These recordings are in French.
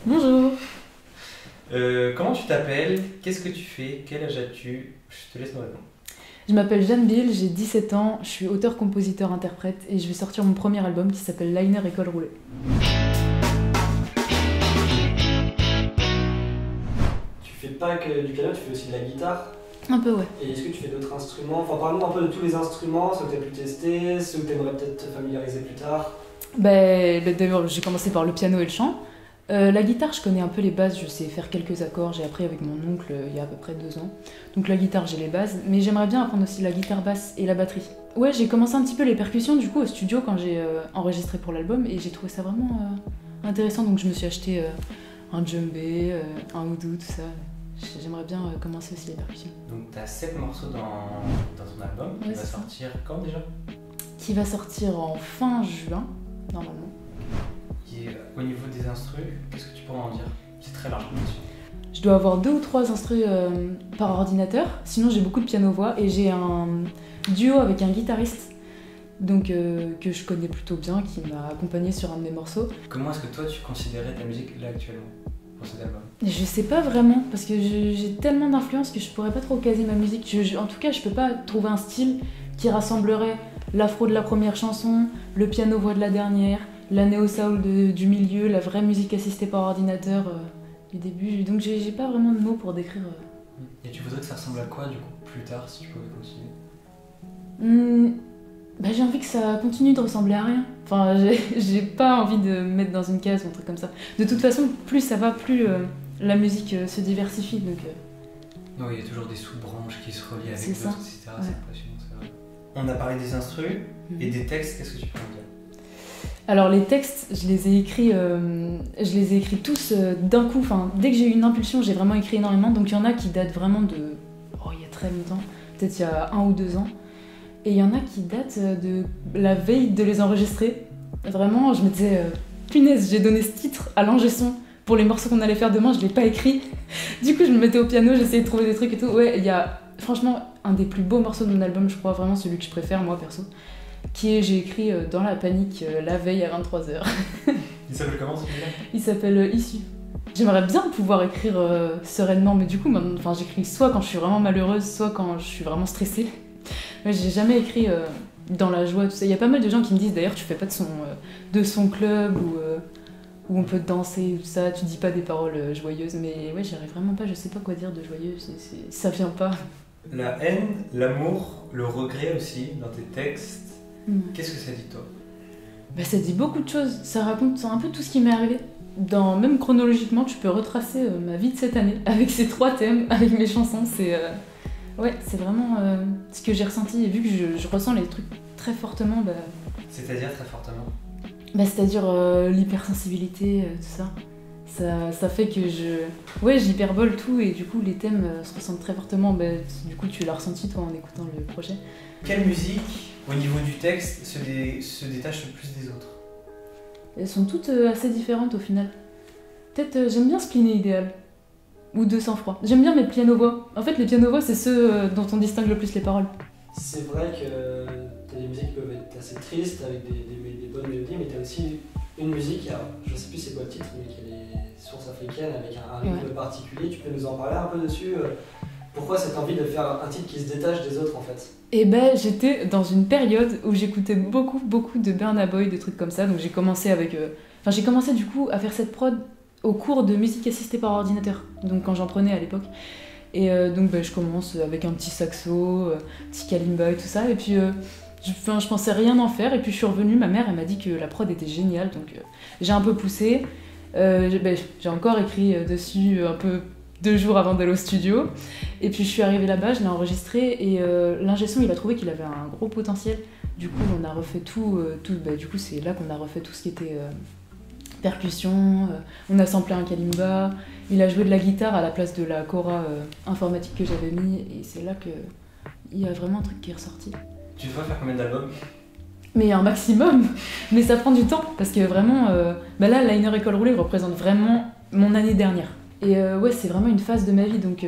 Bonjour. Comment tu t'appelles? Qu'est-ce que tu fais? Quel âge as-tu? Je te laisse me répondre. Je m'appelle Jeanne Bill, j'ai 17 ans, je suis auteur, compositeur, interprète et je vais sortir mon premier album qui s'appelle Liner École Roulée. Tu fais pas que du piano, tu fais aussi de la guitare. Un peu, ouais. Et est-ce que tu fais d'autres instruments? Enfin, parle-nous un peu de tous les instruments, ceux que tu as pu tester, ceux que tu aimerais peut-être te familiariser plus tard. D'abord, j'ai commencé par le piano et le chant. La guitare, je connais un peu les bases, je sais faire quelques accords, j'ai appris avec mon oncle il y a à peu près 2 ans. Donc la guitare, j'ai les bases, mais j'aimerais bien apprendre aussi la guitare basse et la batterie. Ouais, j'ai commencé un petit peu les percussions du coup au studio quand j'ai enregistré pour l'album et j'ai trouvé ça vraiment intéressant, donc je me suis acheté un djembé, un oudou, tout ça. J'aimerais bien commencer aussi les percussions. Donc tu as 7 morceaux dans ton album qui Ouais, va c'est ça. sortir quand déjà? Qui va sortir en fin juin, normalement. Et au niveau des instrus, qu'est-ce que tu pourrais en dire? C'est très large bien sûr. Je dois avoir 2 ou 3 instrus par ordinateur, sinon j'ai beaucoup de piano-voix et j'ai un duo avec un guitariste donc, que je connais plutôt bien, qui m'a accompagné sur un de mes morceaux. Comment est-ce que toi tu considérais ta musique là actuellement pour cet album? Je sais pas vraiment, parce que j'ai tellement d'influence que je pourrais pas trop caser ma musique. En tout cas, je peux pas trouver un style qui rassemblerait l'afro de la première chanson, le piano-voix de la dernière, la néo-soul du milieu, la vraie musique assistée par ordinateur du début. Donc j'ai pas vraiment de mots pour décrire. Et tu voudrais que ça ressemble à quoi du coup plus tard si tu pouvais continuer? J'ai envie que ça continue de ressembler à rien. Enfin, j'ai pas envie de me mettre dans une case ou un truc comme ça. De toute façon, plus ça va, plus la musique se diversifie. Donc, Non, il y a toujours des sous-branches qui se relient avec C'est ça. d'autres, etc. Ouais. C'est passionnant, c'est vrai. On a parlé des instrus et des textes, qu'est-ce que tu peux en dire? Alors les textes, je les ai écrits tous d'un coup. Enfin, dès que j'ai eu une impulsion, j'ai vraiment écrit énormément. Donc il y en a qui datent vraiment il y a très longtemps, peut-être il y a 1 ou 2 ans. Et il y en a qui datent de la veille de les enregistrer. Vraiment, je me disais, punaise, j'ai donné ce titre à l'ingé son pour les morceaux qu'on allait faire demain, je l'ai pas écrit. Du coup, je me mettais au piano, j'essayais de trouver des trucs et tout. Ouais, il y a franchement un des plus beaux morceaux de mon album, je crois, vraiment celui que je préfère, moi, perso, j'ai écrit dans la panique la veille à 23h. Il s'appelle comment celui-là? Il s'appelle Issu. J'aimerais bien pouvoir écrire sereinement, mais du coup, j'écris soit quand je suis vraiment malheureuse, soit quand je suis vraiment stressée. Ouais, j'ai jamais écrit dans la joie, tout ça. Il y a pas mal de gens qui me disent d'ailleurs, tu fais pas de son club où on peut danser, tout ça, tu dis pas des paroles joyeuses, mais ouais, j'y arrive vraiment pas, je sais pas quoi dire de joyeux, ça vient pas. La haine, l'amour, le regret aussi dans tes textes. Qu'est-ce que ça dit toi? Ça dit beaucoup de choses, ça raconte un peu tout ce qui m'est arrivé. Même chronologiquement, tu peux retracer ma vie de cette année avec ces 3 thèmes, avec mes chansons. C'est vraiment ce que j'ai ressenti. Et vu que je ressens les trucs très fortement, C'est-à-dire très fortement? C'est-à-dire l'hypersensibilité, tout ça. Ça fait que j'hyperbole tout et du coup les thèmes se ressentent très fortement. Du coup, tu l'as ressenti toi en écoutant le projet. Quelle musique, au niveau du texte, se détache le plus des autres? Elles sont toutes assez différentes au final. Peut-être j'aime bien Spliné Idéal ou De Sang-Froid. J'aime bien mes piano-voix. En fait, les piano-voix, c'est ceux dont on distingue le plus les paroles. C'est vrai que t'as des musiques qui peuvent être assez tristes avec des bonnes mélodies, mais t'as aussi une musique, alors je sais plus c'est quoi le titre, mais qui a des sources africaines avec un rythme particulier. Tu peux nous en parler un peu dessus? Pourquoi cette envie de faire un titre qui se détache des autres en fait? J'étais dans une période où j'écoutais beaucoup de Burna Boy, de trucs comme ça. Donc j'ai commencé j'ai commencé du coup à faire cette prod au cours de musique assistée par ordinateur. Donc quand j'en prenais à l'époque. Et je commence avec un petit saxo, petit kalimba et tout ça. Et puis je pensais rien en faire. Et puis je suis revenue, ma mère elle m'a dit que la prod était géniale. Donc j'ai un peu poussé. J'ai encore écrit dessus un peu 2 jours avant d'aller au studio. Et puis je suis arrivée là-bas, je l'ai enregistré et l'ingé son il a trouvé qu'il avait un gros potentiel. Du coup on a refait tout du coup c'est là qu'on a refait tout ce qui était percussion, on a samplé un kalimba, il a joué de la guitare à la place de la kora informatique que j'avais mis et c'est là que il y a vraiment un truc qui est ressorti. Tu dois faire combien d'albums? Mais un maximum. Mais ça prend du temps parce que vraiment là Liner École Roulée représente vraiment mon année dernière. Et c'est vraiment une phase de ma vie, donc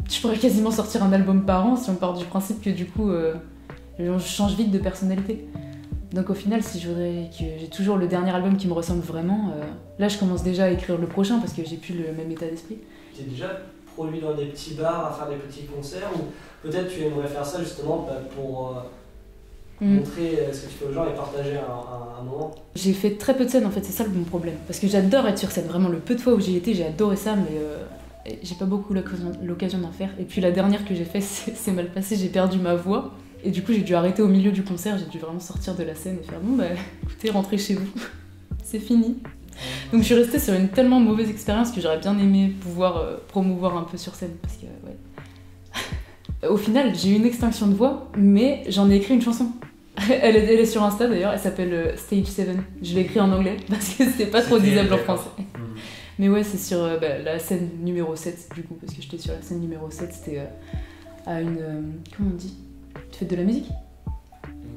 je pourrais quasiment sortir un album par an si on part du principe que du coup je change vite de personnalité. Donc au final, si je voudrais que j'ai toujours le dernier album qui me ressemble vraiment, là je commence déjà à écrire le prochain parce que j'ai plus le même état d'esprit. Tu es déjà produit dans des petits bars à faire des petits concerts ou peut-être tu aimerais faire ça justement pour montrer ce que tu fais aux gens et partager un moment? J'ai fait très peu de scènes en fait, c'est ça mon problème. Parce que j'adore être sur scène, vraiment le peu de fois où j'y étais, j'ai adoré ça, mais j'ai pas beaucoup l'occasion d'en faire. Et puis la dernière que j'ai fait, c'est mal passé, j'ai perdu ma voix. Et du coup j'ai dû arrêter au milieu du concert, j'ai dû vraiment sortir de la scène et faire bon bah écoutez, rentrez chez vous, c'est fini. Donc je suis restée sur une tellement mauvaise expérience que j'aurais bien aimé pouvoir promouvoir un peu sur scène parce que ouais. Au final j'ai eu une extinction de voix, mais j'en ai écrit une chanson. Elle est sur Insta d'ailleurs, elle s'appelle Stage 7. Je l'ai écrit en anglais parce que c'est pas trop disable en français. Mais ouais, c'est sur la scène numéro 7 du coup, parce que j'étais sur la scène numéro 7, c'était à une... comment on dit ? Une fête de la musique ?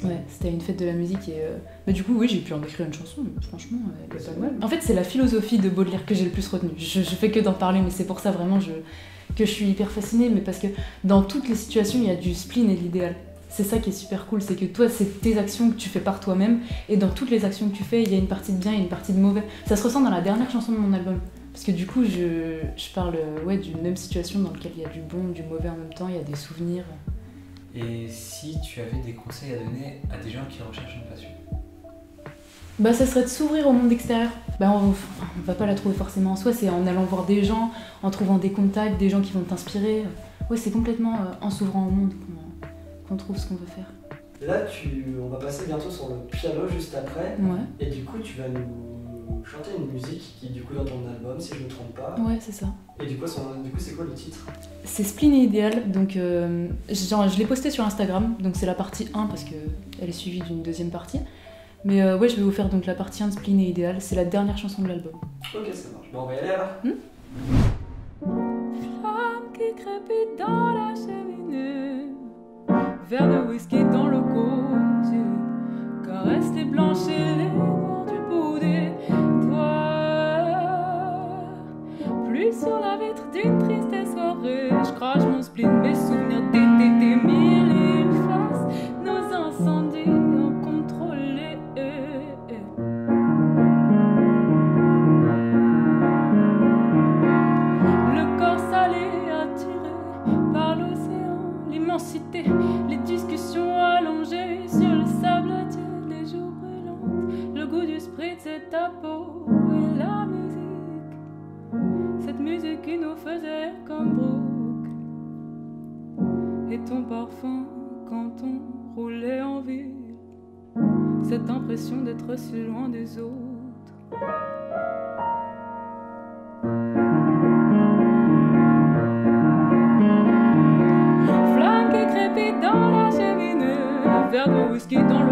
Ouais, c'était à une fête de la musique et... Bah, du coup, oui, j'ai pu en écrire une chanson, mais franchement, elle est pas mal. En fait, c'est la philosophie de Baudelaire que j'ai le plus retenue. Je fais que d'en parler, mais c'est pour ça vraiment que je suis hyper fascinée, mais parce que dans toutes les situations, il y a du spleen et de l'idéal. C'est ça qui est super cool, c'est que toi, c'est tes actions que tu fais par toi-même, et dans toutes les actions que tu fais, il y a une partie de bien et une partie de mauvais. Ça se ressent dans la dernière chanson de mon album. Parce que du coup, je parle d'une même situation dans laquelle il y a du bon, du mauvais en même temps, il y a des souvenirs. Et si tu avais des conseils à donner à des gens qui recherchent une passion ? Bah ça serait de s'ouvrir au monde extérieur. Bah on va pas la trouver forcément en soi, c'est en allant voir des gens, en trouvant des contacts, des gens qui vont t'inspirer. Ouais, c'est complètement en s'ouvrant au monde qu'on trouve ce qu'on veut faire. Là, on va passer bientôt sur le piano juste après. Ouais. Et du coup, tu vas nous chanter une musique qui est du coup dans ton album, si je ne me trompe pas. Ouais, c'est ça. Et du coup, c'est quoi le titre ? C'est Spleen et Idéal, donc je l'ai posté sur Instagram, donc c'est la partie 1 parce qu'elle est suivie d'une deuxième partie. Mais ouais, je vais vous faire donc la partie 1 de Spleen et Idéal, c'est la dernière chanson de l'album. Ok, ça marche. Bon, on va y aller alors. Flamme qui crépite dans la cheminée, verre de whisky dans le gosier, caresse les blanches et les noirs du bout des doigts. Pluie sur la vitre d'une triste soirée, je crache mon spleen, mes souvenirs d'été, mille et une faces, nos incendies incontrôlés. Le corps salé attiré par l'océan, l'immensité, les discussions allongées sur le sable tiède, les jours brûlants, le goût du spritz c'est ta peau et la musique, cette musique qui nous faisait comme Brooke, et ton parfum quand on roulait en ville, cette impression d'être si loin des autres. Flamme qui crépite dans la cheminée, verre de whisky dans